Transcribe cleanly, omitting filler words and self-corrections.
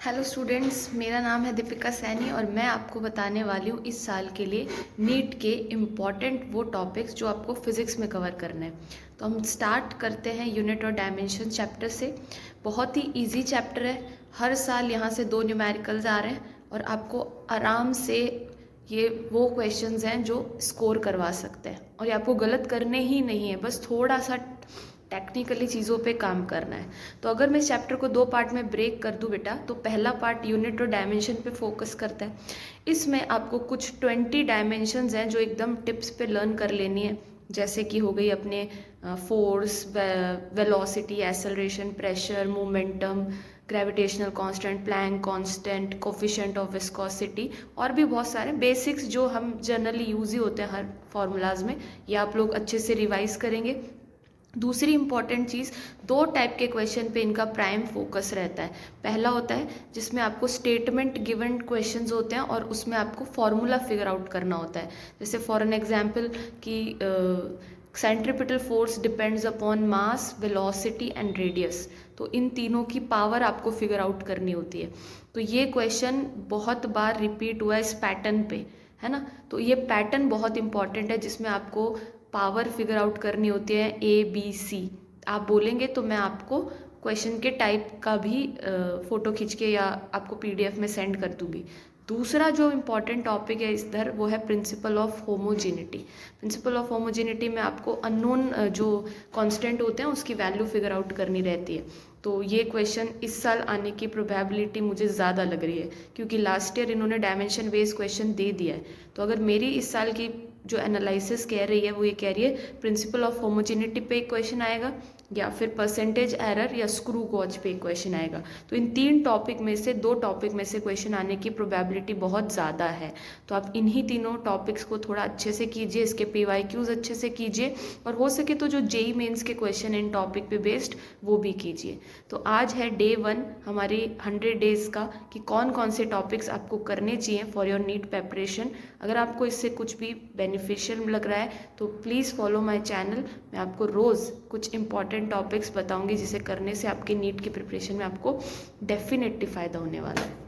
Hello students, मेरा नाम है दीपिका सैनी और मैं आपको बताने वाली हूँ इस साल के लिए नीट के इम्पॉर्टेंट वो टॉपिक्स जो आपको फिज़िक्स में कवर करना है। तो हम स्टार्ट करते हैं यूनिट और डायमेंशन चैप्टर से। बहुत ही इजी चैप्टर है। हर साल यहाँ से 2 न्यूमेरिकल्स आ रहे हैं और आपको आराम से ये वो क्वेश्चंस हैं जो स्कोर करवा सकते हैं और ये आपको गलत करने ही नहीं है, बस थोड़ा सा टेक्निकली चीज़ों पे काम करना है। तो अगर मैं इस चैप्टर को 2 पार्ट में ब्रेक कर दूँ बेटा, तो पहला पार्ट यूनिट और डायमेंशन पे फोकस करता है। इसमें आपको कुछ 20 डायमेंशंस हैं जो एकदम टिप्स पे लर्न कर लेनी है, जैसे कि हो गई अपने force, velocity, acceleration, pressure, momentum, gravitational constant, Planck constant, coefficient of viscosity और भी बहुत सारे बेसिक्स जो हम जनरली यूज ही होते हैं हर फॉर्मूलाज में। ये आप लोग अच्छे से रिवाइज करेंगे। दूसरी इंपॉर्टेंट चीज़, 2 टाइप के क्वेश्चन पे इनका प्राइम फोकस रहता है। पहला होता है जिसमें आपको स्टेटमेंट गिवन क्वेश्चंस होते हैं और उसमें आपको फॉर्मूला फिगर आउट करना होता है। जैसे फॉर एन एग्जांपल कि centripetal force depends upon mass, velocity and radius. तो इन तीनों की पावर आपको फिगर आउट करनी होती है। तो ये क्वेश्चन बहुत बार रिपीट हुआ है इस पैटर्न पे, है ना। तो ये पैटर्न बहुत इंपॉर्टेंट है जिसमें आपको पावर फिगर आउट करनी होती है ABC। आप बोलेंगे तो मैं आपको क्वेश्चन के टाइप का भी फ़ोटो खींच के या आपको PDF में सेंड कर दूंगी। दूसरा जो इम्पॉर्टेंट टॉपिक है इधर वो है principle of homogeneity. Principle of homogeneity में आपको अननोन जो कांस्टेंट होते हैं उसकी वैल्यू फिगर आउट करनी रहती है। तो ये क्वेश्चन इस साल आने की प्रोबेबिलिटी मुझे ज़्यादा लग रही है, क्योंकि लास्ट ईयर इन्होंने डायमेंशन बेस्ड क्वेश्चन दे दिया है। तो अगर मेरी इस साल की जो एनालिसिस कह रही है वो ये कह रही है प्रिंसिपल ऑफ होमोजेनिटी पे एक क्वेश्चन आएगा या फिर परसेंटेज एरर या स्क्रू गॉज पे एक क्वेश्चन आएगा। तो इन 3 टॉपिक में से 2 टॉपिक में से क्वेश्चन आने की प्रोबेबिलिटी बहुत ज़्यादा है। तो आप इन्हीं तीनों टॉपिक्स को थोड़ा अच्छे से कीजिए, इसके PYQs अच्छे से कीजिए और हो सके तो जो JEE मेंस के क्वेश्चन इन टॉपिक पे बेस्ड वो भी कीजिए। तो आज है डे 1 हमारी 100 डेज़ का कि कौन कौन से टॉपिक्स आपको करने चाहिए फॉर योर नीट प्रेपरेशन। अगर आपको इससे कुछ भी बेनिफिशियल लग रहा है तो प्लीज़ फॉलो माय चैनल। मैं आपको रोज़ कुछ इंपॉर्टेंट टॉपिक्स बताऊंगी जिसे करने से आपके नीट की प्रिपरेशन में आपको डेफिनेटली फ़ायदा होने वाला है।